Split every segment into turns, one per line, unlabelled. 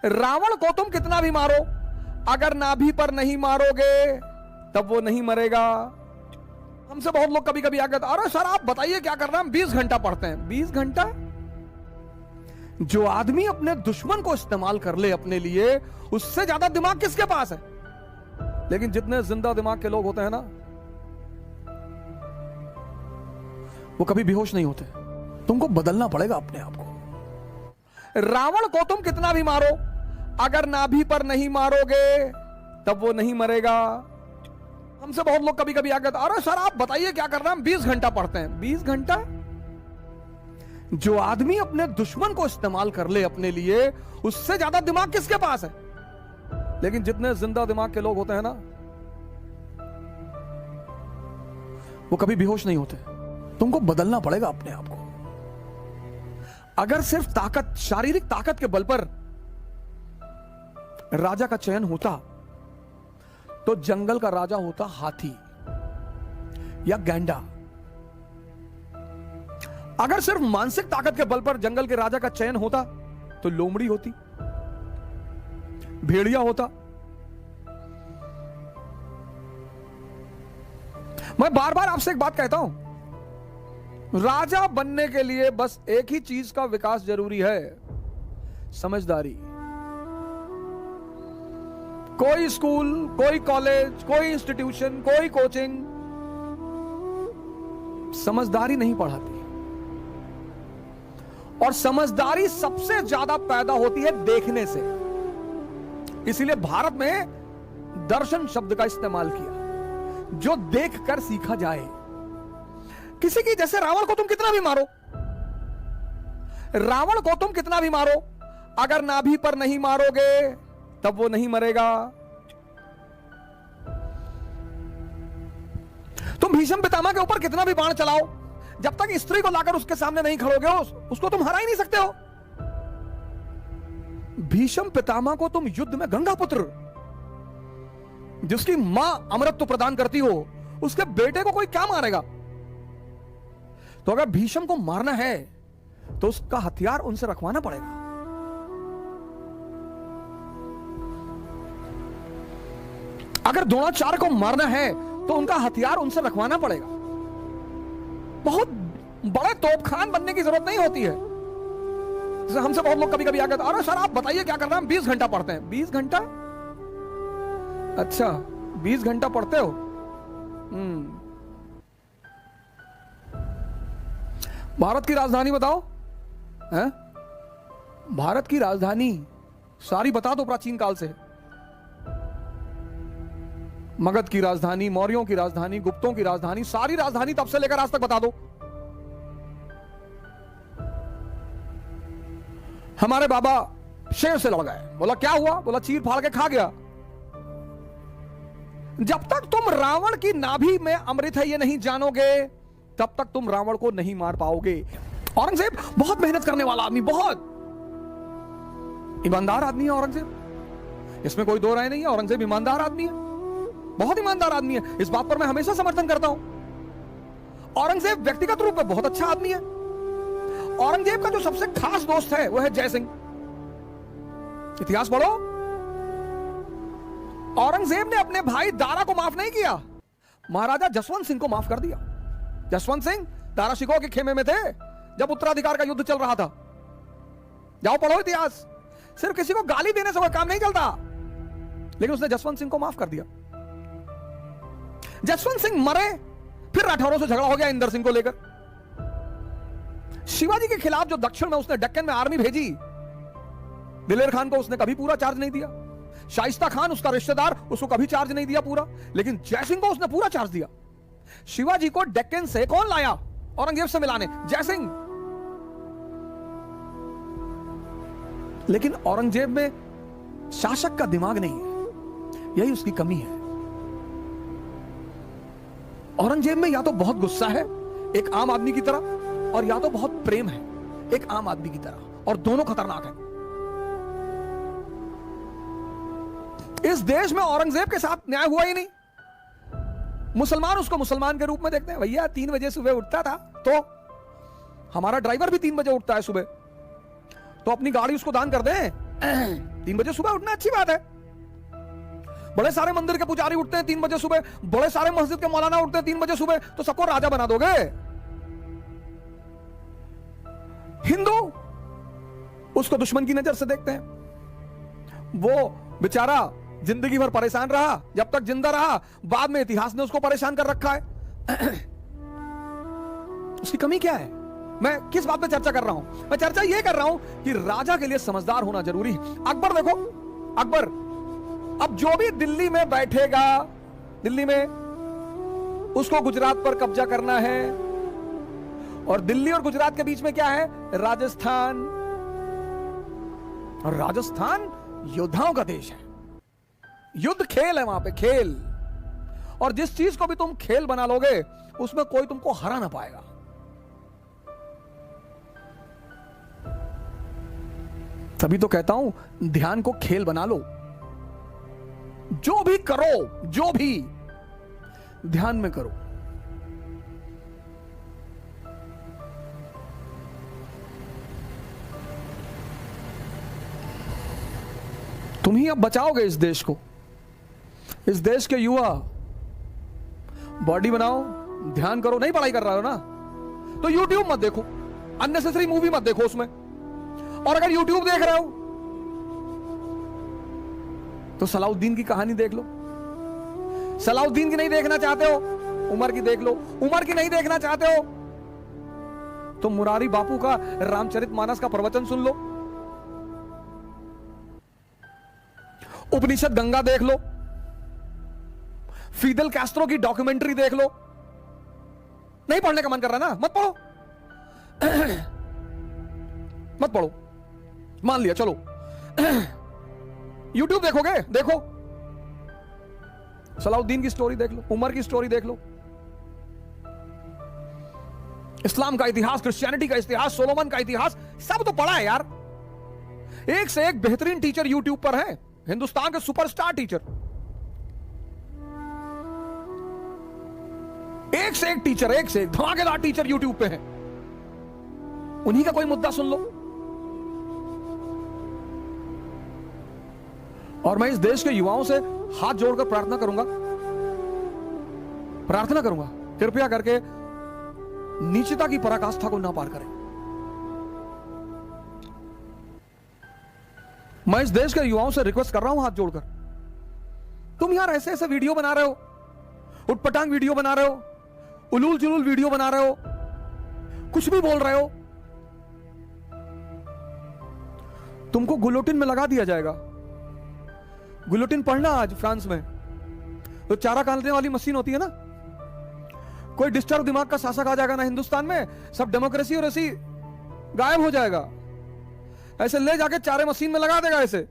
रावण को तुम कितना भी मारो, अगर नाभि पर नहीं मारोगे तब वो नहीं मरेगा। हमसे बहुत लोग कभी कभी आकर, अरे सर आप बताइए क्या करना है, हम 20 घंटा पढ़ते हैं। 20 घंटा? जो आदमी अपने दुश्मन को इस्तेमाल कर ले अपने लिए, उससे ज्यादा दिमाग किसके पास है? लेकिन जितने जिंदा दिमाग के लोग होते हैं ना, वो कभी बेहोश नहीं होते। तुमको बदलना पड़ेगा अपने आप को। रावण को तुम कितना भी मारो, अगर नाभि पर नहीं मारोगे तब वो नहीं मरेगा। हमसे बहुत लोग कभी कभी आकर, अरे सर आप बताइए क्या करना है, हम 20 घंटा पढ़ते हैं। 20 घंटा? जो आदमी अपने दुश्मन को इस्तेमाल कर ले अपने लिए, उससे ज्यादा दिमाग किसके पास है? लेकिन जितने जिंदा दिमाग के लोग होते हैं ना, वो कभी बेहोश नहीं होते। तुमको बदलना पड़ेगा अपने आप को। अगर सिर्फ ताकत, शारीरिक ताकत के बल पर राजा का चयन होता तो जंगल का राजा होता हाथी या गैंडा। अगर सिर्फ मानसिक ताकत के बल पर जंगल के राजा का चयन होता तो लोमड़ी होती, भेड़िया होता। मैं बार बार आपसे एक बात कहता हूं, राजा बनने के लिए बस एक ही चीज का विकास जरूरी है, समझदारी। कोई स्कूल, कोई कॉलेज, कोई इंस्टीट्यूशन, कोई कोचिंग समझदारी नहीं पढ़ाती। और समझदारी सबसे ज्यादा पैदा होती है देखने से। इसीलिए भारत में दर्शन शब्द का इस्तेमाल किया, जो देखकर सीखा जाए। किसी की, जैसे रावण को तुम कितना भी मारो, रावण को तुम कितना भी मारो, अगर नाभि पर नहीं मारोगे तब वो नहीं मरेगा। तुम भीष्म पितामह के ऊपर कितना भी बाण चलाओ, जब तक स्त्री को लाकर उसके सामने नहीं खड़ोगे उसको तुम हरा ही नहीं सकते हो। भीष्म पितामह को तुम युद्ध में गंगापुत्र, जिसकी मां अमृत प्रदान करती हो, उसके बेटे को कोई क्या मारेगा? तो अगर भीष्म को मारना है तो उसका हथियार उनसे रखवाना पड़ेगा। अगर द्रोणाचार्य को मारना है तो उनका हथियार उनसे रखवाना पड़ेगा। बहुत बड़े तोपखान बनने की जरूरत नहीं होती है। जैसे हमसे बहुत लोग कभी कभी आकर, अरे सर आप बताइए क्या करना है, हम 20 घंटा पढ़ते हैं। 20 घंटा? अच्छा 20 घंटा पढ़ते हो। भारत की राजधानी बताओ है? भारत की राजधानी सारी बता दो, प्राचीन काल से। मगध की राजधानी, मौर्यों की राजधानी, गुप्तों की राजधानी, सारी राजधानी तब से लेकर आज तक बता दो। हमारे बाबा शेर से लड़ गए, बोला क्या हुआ? बोला चीर फाड़ के खा गया। जब तक तुम रावण की नाभि में अमृत है ये नहीं जानोगे, तब तक तुम रावण को नहीं मार पाओगे। औरंगजेब बहुत मेहनत करने वाला आदमी, बहुत ईमानदार आदमी है औरंगजेब, इसमें कोई दो राय नहीं है। औरंगजेब ईमानदार आदमी है, बहुत ईमानदार आदमी है। इस बात पर मैं हमेशा समर्थन करता हूं। औरंगजेब व्यक्तिगत रूप में बहुत अच्छा आदमी है। औरंगजेब का जो सबसे खास दोस्त है वह है जय सिंह। इतिहास पढ़ो। औरंगजेब ने अपने भाई दारा को माफ नहीं किया, महाराजा जसवंत सिंह को माफ कर दिया। जसवंत सिंह दारा शिकोह के खेमे में थे जब उत्तराधिकार का युद्ध चल रहा था। जाओ पढ़ो इतिहास। सिर्फ किसी को गाली देने से कोई काम नहीं चलता, लेकिन उसने जसवंत सिंह को माफ कर दिया। जसवंत सिंह मरे, फिर राठौरों से झगड़ा हो गया इंदर सिंह को लेकर। शिवाजी के खिलाफ जो दक्षिण में उसने दक्कन में आर्मी भेजी, दिलेर खान को उसने कभी पूरा चार्ज नहीं दिया। शाइस्ता खान उसका रिश्तेदार, उसको कभी चार्ज नहीं दिया पूरा, लेकिन जय सिंह को उसने पूरा चार्ज दिया। शिवाजी को दक्कन से कौन लाया औरंगजेब से मिलाने? जय सिंह। लेकिन औरंगजेब में शासक का दिमाग नहीं है, यही उसकी कमी है। औरंगजेब में या तो बहुत गुस्सा है एक आम आदमी की तरह, और या तो बहुत प्रेम है एक आम आदमी की तरह, और दोनों खतरनाक हैं। इस देश में औरंगजेब के साथ न्याय हुआ ही नहीं। मुसलमान उसको मुसलमान के रूप में देखते हैं। भैया 3 बजे सुबह उठता था, तो हमारा ड्राइवर भी 3 बजे उठता है सुबह, तो अपनी गाड़ी उसको दान कर दें। 3 बजे सुबह उठना अच्छी बात है। बड़े सारे मंदिर के पुजारी उठते हैं 3 बजे सुबह, बड़े सारे मस्जिद के मौलाना उठते हैं 3 बजे सुबह, तो सबको राजा बना दोगे? हिंदू उसको दुश्मन की नजर से देखते हैं। वो बेचारा जिंदगी भर परेशान रहा, जब तक जिंदा रहा, बाद में इतिहास ने उसको परेशान कर रखा है। उसकी कमी क्या है? मैं किस बात पे चर्चा कर रहा हूं? मैं चर्चा यह कर रहा हूं कि राजा के लिए समझदार होना जरूरी है। अकबर देखो, अकबर अब जो भी दिल्ली में बैठेगा, दिल्ली में उसको गुजरात पर कब्जा करना है, और दिल्ली और गुजरात के बीच में क्या है? राजस्थान। और राजस्थान योद्धाओं का देश है, युद्ध खेल है वहां पे, खेल। और जिस चीज को भी तुम खेल बना लोगे उसमें कोई तुमको हरा ना पाएगा। तभी तो कहता हूं ध्यान को खेल बना लो। जो भी करो, जो भी ध्यान में करो। तुम ही अब बचाओगे इस देश को, इस देश के युवा। बॉडी बनाओ, ध्यान करो। नहीं पढ़ाई कर रहे हो ना, तो YouTube मत देखो, अननेसेसरी मूवी मत देखो उसमें। और अगर YouTube देख रहे हो तो सलाउद्दीन की कहानी देख लो। सलाउद्दीन की नहीं देखना चाहते हो, उमर की देख लो। उमर की नहीं देखना चाहते हो तो मुरारी बापू का रामचरितमानस का प्रवचन सुन लो। उपनिषद गंगा देख लो। फिदेल कैस्ट्रो की डॉक्यूमेंट्री देख लो। नहीं पढ़ने का मन कर रहा ना, मत पढ़ो। मत पढ़ो, मान लिया, चलो। YouTube देखोगे, देखो। सलाउद्दीन की स्टोरी देख लो, उमर की स्टोरी देख लो। इस्लाम का इतिहास, क्रिश्चियनिटी का इतिहास, सोलोमन का इतिहास, सब तो पढ़ा है यार। एक से एक बेहतरीन टीचर YouTube पर है, हिंदुस्तान के सुपरस्टार टीचर। एक से एक टीचर, एक से एक धमाकेदार टीचर YouTube पे है। उन्हीं का कोई मुद्दा सुन लो। और मैं इस देश के युवाओं से हाथ जोड़कर प्रार्थना करूंगा, कृपया करके नीचता की पराकाष्ठा को ना पार करें। मैं इस देश के युवाओं से रिक्वेस्ट कर रहा हूं हाथ जोड़कर। तुम यार ऐसे ऐसे वीडियो बना रहे हो, उटपटांग वीडियो बना रहे हो, उलूल जुलूल वीडियो बना रहे हो, कुछ भी बोल रहे हो, तुमको गुलोटिन में लगा दिया जाएगा। गुलोटिन पढ़ना आज फ्रांस में, तो चारा काटने वाली मशीन होती है ना, कोई डिस्टर्ब दिमाग का शासक आ जाएगा ना हिंदुस्तान में, सब डेमोक्रेसी और ऐसी गायब हो जाएगा। ऐसे ले जाके चारे मशीन में लगा देगा। ऐसे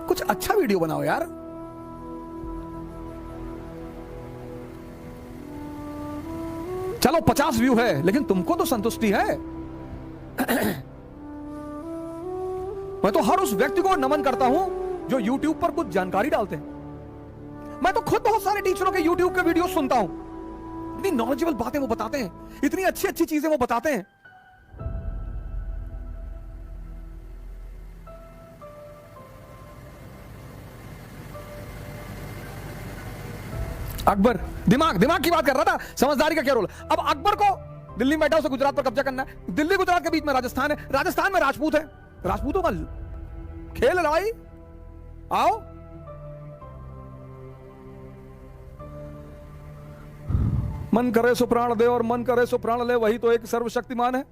कुछ अच्छा वीडियो बनाओ यार। चलो 50 व्यू है, लेकिन तुमको तो संतुष्टि है। मैं तो हर उस व्यक्ति को नमन करता हूं जो YouTube पर कुछ जानकारी डालते हैं। मैं तो खुद बहुत सारे टीचरों के YouTube के वीडियो सुनता हूं। इतनी नॉलेजेबल बातें वो बताते हैं, इतनी अच्छी अच्छी चीजें वो बताते हैं। अकबर दिमाग की बात कर रहा था, समझदारी का क्या रोल। अब अकबर को दिल्ली में बैठा उसे गुजरात पर कब्जा करना है। दिल्ली गुजरात के बीच में राजस्थान है, राजस्थान में राजपूत है, राजपूतों का खेल लड़ाई। आओ मन करे सो प्राण दे और मन करे सो प्राण ले, वही तो एक सर्वशक्तिमान है।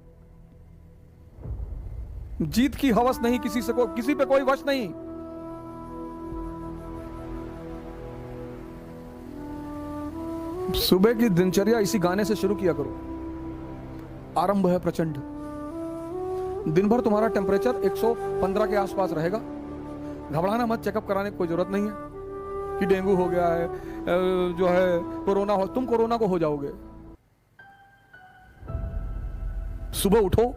जीत की हवस नहीं किसी से, किसी पे कोई वश नहीं। सुबह की दिनचर्या इसी गाने से शुरू किया करो। आरंभ है प्रचंड। दिन भर तुम्हारा टेम्परेचर 115 के आसपास रहेगा। घबराना मत, चेकअप कराने की कोई जरूरत नहीं है कि डेंगू हो गया है, जो है कोरोना हो। तुम कोरोना को हो जाओगे। सुबह उठो,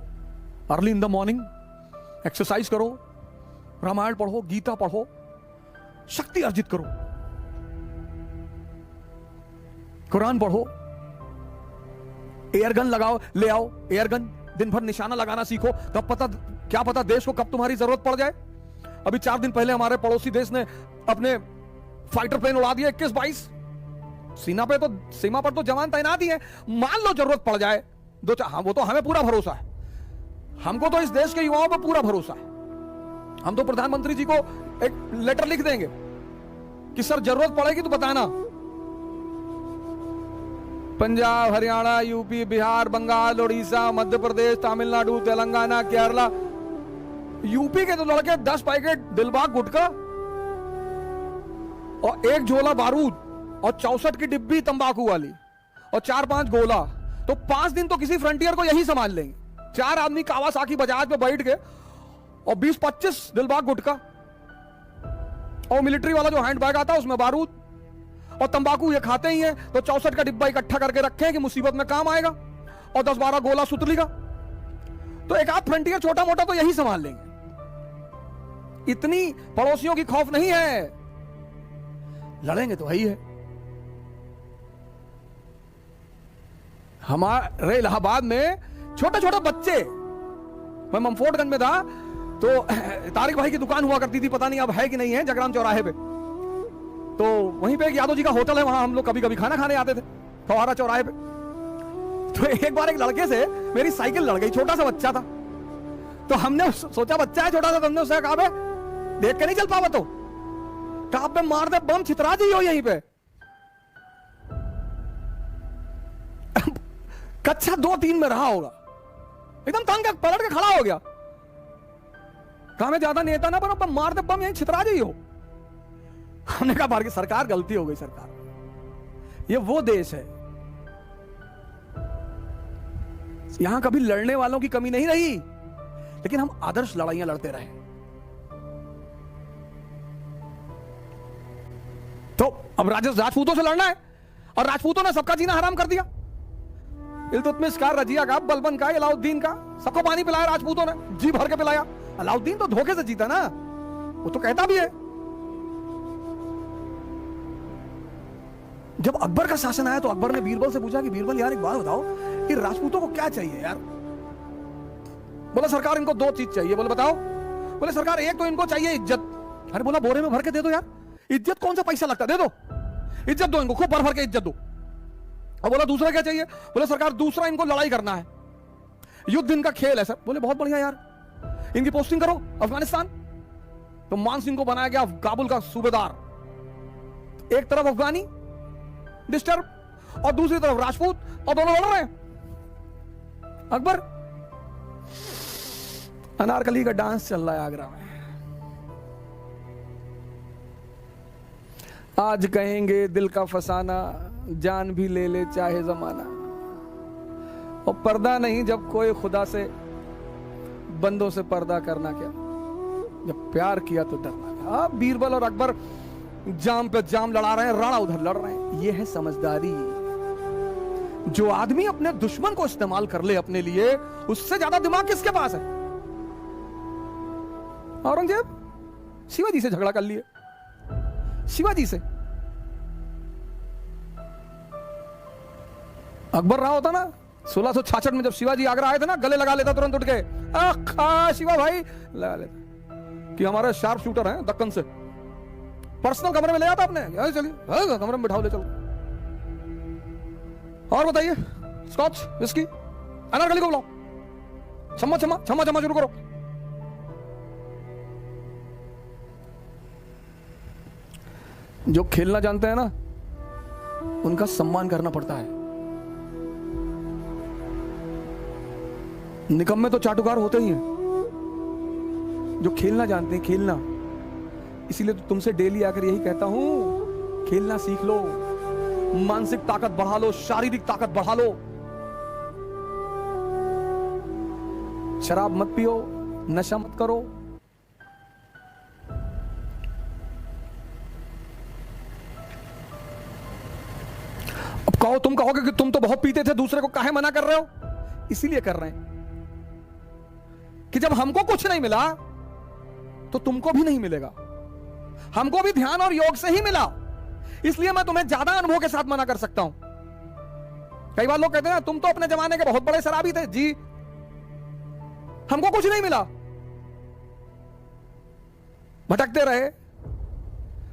early in the morning, exercise करो, रामायण पढ़ो, गीता पढ़ो, शक्ति अर्जित करो, कुरान पढ़ो, एयरगन लगाओ, ले आओ एयरगन, दिन भर निशाना लगाना सीखो, तब पता क्या पता देश को कब तुम्हारी जरूरत पड़ जाए। अभी 4 दिन पहले हमारे पड़ोसी देश ने अपने फाइटर प्लेन उड़ा दिए 21-22। सीमा पर तो जवान तैनात ही है, मान लो जरूरत पड़ जाए हाँ, वो तो हमें पूरा भरोसा है, हमको तो इस देश के युवाओं पर पूरा भरोसा है। हम तो प्रधानमंत्री जी को एक लेटर लिख देंगे कि सर जरूरत पड़ेगी तो बताना। पंजाब, हरियाणा, यूपी, बिहार, बंगाल, उड़ीसा, मध्य प्रदेश, तमिलनाडु, तेलंगाना, केरला, यूपी के तो लड़के 10 पैकेट दिलबाग गुटखा और 1 झोला बारूद और 64 की डिब्बी तंबाकू वाली और 4-5 गोला, तो 5 दिन तो किसी फ्रंटियर को यही संभाल लेंगे। 4 आदमी कावासाकी बजाज पे बैठ के और 20-25 दिलबाग गुटखा और मिलिट्री वाला जो हैंड बैग आता है उसमें बारूद और तंबाकू, ये खाते ही हैं तो 64 का डिब्बा इकट्ठा करके रखें कि मुसीबत में काम आएगा, और 10-12 गोला सुतली का, तो एक आध फ्रंटियर छोटा मोटा तो यही संभाल लेंगे। इतनी पड़ोसियों की खौफ नहीं है, लड़ेंगे तो वही है। हमारे इलाहाबाद में छोटे छोटे बच्चे, मैं ममफोर्टगंज में था तो तारिक भाई की दुकान हुआ करती थी, पता नहीं अब है कि नहीं है, जगराम चौराहे पे, तो वहीं पे एक यादव जी का होटल है, वहां हम लोग कभी कभी खाना खाने आते थे फवारा चौराहे पे। तो एक बार एक लड़के से मेरी साइकिल लड़ गई, छोटा सा बच्चा था, तो हमने सोचा बच्चा है छोटा सा, तो हमने उससे कहा देख के नहीं चल पावा तो कहा पे मार दे बम, छितरा जी हो यहीं पे। कक्षा 2-3 में रहा होगा, एकदम तंग पलट के खड़ा हो गया, कहा मैं ज्यादा नेता ना बनो, मार दे बम यहीं छितरा जी हो। हमने कहा भारत की सरकार गलती हो गई, सरकार ये वो देश है यहां कभी लड़ने वालों की कमी नहीं रही, लेकिन हम आदर्श लड़ाइयां लड़ते रहे। तो अब राजपूतों से लड़ना है, और राजपूतों ने सबका जीना हराम कर दिया। इल्तुतमिश का, रजिया का, बलबन का, अलाउद्दीन का, सबको पानी पिलाया राजपूतों ने, जी भर के पिलाया। अलाउद्दीन तो धोखे से जीता ना, वो तो कहता भी है। जब अकबर का शासन आया तो अकबर ने बीरबल से पूछा कि बीरबल यार एक बात बताओ कि राजपूतों को क्या चाहिए यार। बोला सरकार इनको 2 चीज चाहिए। बोले बताओ। बोले सरकार एक तो इनको चाहिए इज्जत। अरे बोला बोरे में भर के दे दो यार, इज्जत कौन सा पैसा लगता, दे दो इज्जत, दो इनको खूब भर भर के इज्जत दो। और बोला दूसरा क्या चाहिए। बोले सरकार दूसरा इनको लड़ाई करना है, युद्ध इनका खेल है सर। बोले बहुत बढ़िया यार, इनकी पोस्टिंग करो अफगानिस्तान। तो मान सिंह को बनाया गया काबुल का सूबेदार, एक तरफ अफगानी डिस्टर्ब और दूसरी तरफ राजपूत, और दोनों लड़ रहे हैं। अकबर, अनारकली का डांस चल रहा है आगरा में। आज कहेंगे दिल का फसाना, जान भी ले ले चाहे जमाना। और पर्दा नहीं जब कोई खुदा से, बंदों से पर्दा करना क्या, जब प्यार किया तो डरना क्या। अब बीरबल और अकबर जाम पे जाम लड़ा रहे हैं, राणा उधर लड़ रहे हैं। यह है समझदारी। जो आदमी अपने दुश्मन को इस्तेमाल कर ले अपने लिए, उससे ज्यादा दिमाग किसके पास है। औरंगजेब शिवाजी से झगड़ा कर लिए, शिवाजी से। अकबर रहा होता ना 1666 में, जब शिवाजी आगरा आए थे ना, गले लगा लेता तुरंत उठ के, शिवा भाई लगा लेता कि हमारे शार्प शूटर हैं दक्कन से। पर्सनल कमरे में ले आता अपने, चलिए कमरे में बिठाओ ले चलो। और बताइए, स्कॉच विस्की, अनारकली को बुलाओ, छम्मा छम्मा छम्मा छम्मा शुरू करो। जो खेलना जानते हैं ना, उनका सम्मान करना पड़ता है। निकम्मे तो चाटुकार होते ही हैं, जो खेलना जानते हैं, खेलना। इसीलिए तो तुमसे डेली आकर यही कहता हूं, खेलना सीख लो, मानसिक ताकत बढ़ा लो, शारीरिक ताकत बढ़ा लो। शराब मत पियो, नशा मत करो। अब कहो, तुम कहोगे कि तुम तो बहुत पीते थे, दूसरे को काहे मना कर रहे हो। इसीलिए कर रहे हैं कि जब हमको कुछ नहीं मिला तो तुमको भी नहीं मिलेगा। हमको भी ध्यान और योग से ही मिला, इसलिए मैं तुम्हें ज्यादा अनुभव के साथ मना कर सकता हूं। कई बार लोग कहते हैं तुम तो अपने जमाने के बहुत बड़े शराबी थे। जी, हमको कुछ नहीं मिला, भटकते रहे,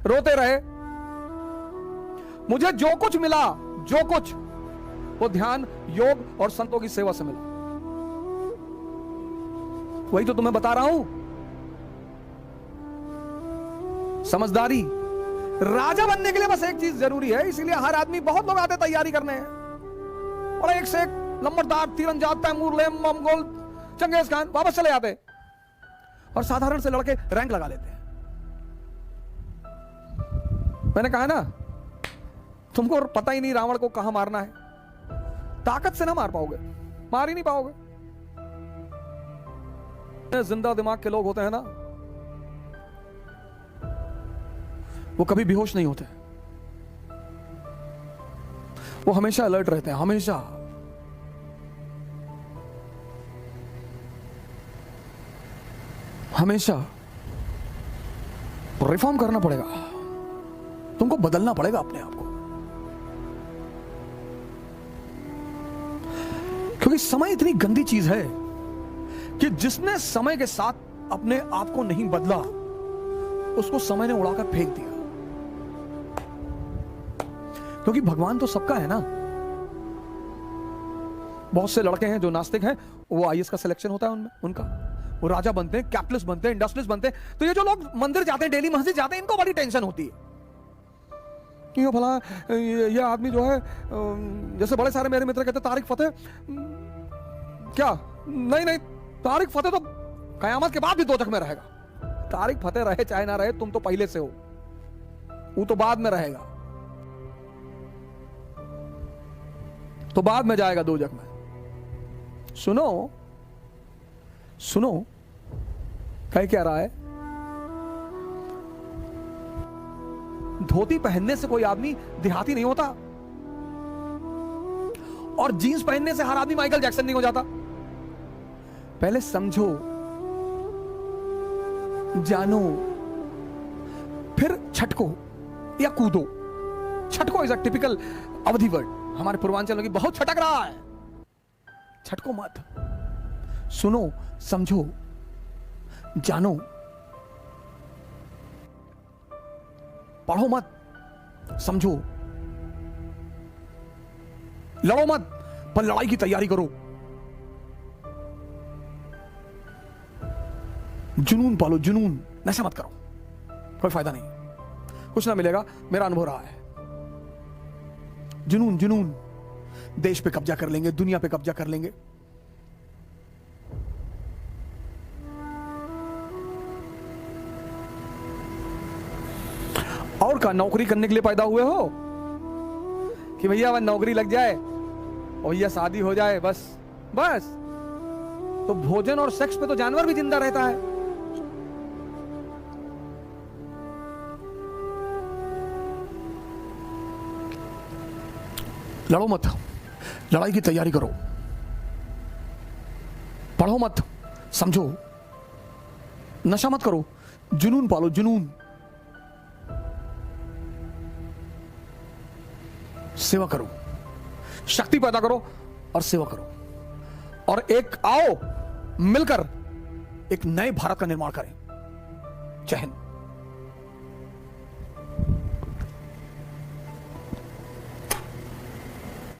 रोते रहे। मुझे जो कुछ मिला, जो कुछ, वो ध्यान, योग और संतों की सेवा से मिला। वही तो तुम्हें बता रहा हूं। समझदारी। राजा बनने के लिए बस एक चीज जरूरी है, इसीलिए हर आदमी, बहुत लोग आते तैयारी करने हैं और एक से एक लंबरदार, तीरंदाज, तैमूर, मंगोल, चंगेज खान, वापस चले जाते और साधारण से लड़के रैंक लगा लेते हैं। मैंने कहा ना, तुमको पता ही नहीं रावण को कहां मारना है। ताकत से ना मार पाओगे, मार ही नहीं पाओगे। जिंदा दिमाग के लोग होते हैं ना, वो कभी बेहोश नहीं होते, वो हमेशा अलर्ट रहते हैं, हमेशा। हमेशा रिफॉर्म करना पड़ेगा, तुमको बदलना पड़ेगा अपने आप को, क्योंकि समय इतनी गंदी चीज है कि जिसने समय के साथ अपने आप को नहीं बदला, उसको समय ने उड़ाकर फेंक दिया। क्योंकि भगवान तो सबका है ना। बहुत से लड़के हैं जो नास्तिक हैं, वो आईएएस का सिलेक्शन होता है उनमें, उनका वो राजा बनते हैं, कैपिटलिस्ट बनते हैं, इंडस्ट्रियलिस्ट बनते हैं। तो ये जो लोग मंदिर जाते हैं, डेली मस्जिद जाते हैं, इनको बड़ी टेंशन होती है कि ये भला ये आदमी जो है, जैसे बड़े सारे मेरे मित्र कहते तारिक फतेह, क्या नहीं नहीं, तारिक फतेह तो कयामत के बाद भी दोजख में रहेगा। तारिक फतेह रहे चाहे ना रहे, तुम तो पहले से हो, वो तो बाद में रहेगा, तो बाद में जाएगा दोजख में। सुनो सुनो, कह क्या रहा है, धोती पहनने से कोई आदमी देहाती नहीं होता, और जीन्स पहनने से हर आदमी माइकल जैक्सन नहीं हो जाता। पहले समझो, जानो, फिर छटको या कूदो। छटको is a typical Awadhi word, हमारे पूर्वांचल में बहुत छटक रहा है। छटको मत, सुनो, समझो, जानो, पढ़ो मत, समझो, लड़ो मत, पर लड़ाई की तैयारी करो। जुनून पालो, जुनून, नशा मत करो, कोई फायदा नहीं, कुछ ना मिलेगा, मेरा अनुभव रहा है। जुनून, जुनून, देश पे कब्जा कर लेंगे, दुनिया पे कब्जा कर लेंगे। और का नौकरी करने के लिए पैदा हुए हो कि भैया वह नौकरी लग जाए और भैया शादी हो जाए, बस बस। तो भोजन और सेक्स पे तो जानवर भी जिंदा रहता है। लड़ो मत, लड़ाई की तैयारी करो, पढ़ो मत, समझो, नशा मत करो, जुनून पालो, जुनून, सेवा करो, शक्ति पैदा करो और सेवा करो, और एक आओ मिलकर एक नए भारत का निर्माण करें। जय हिंद।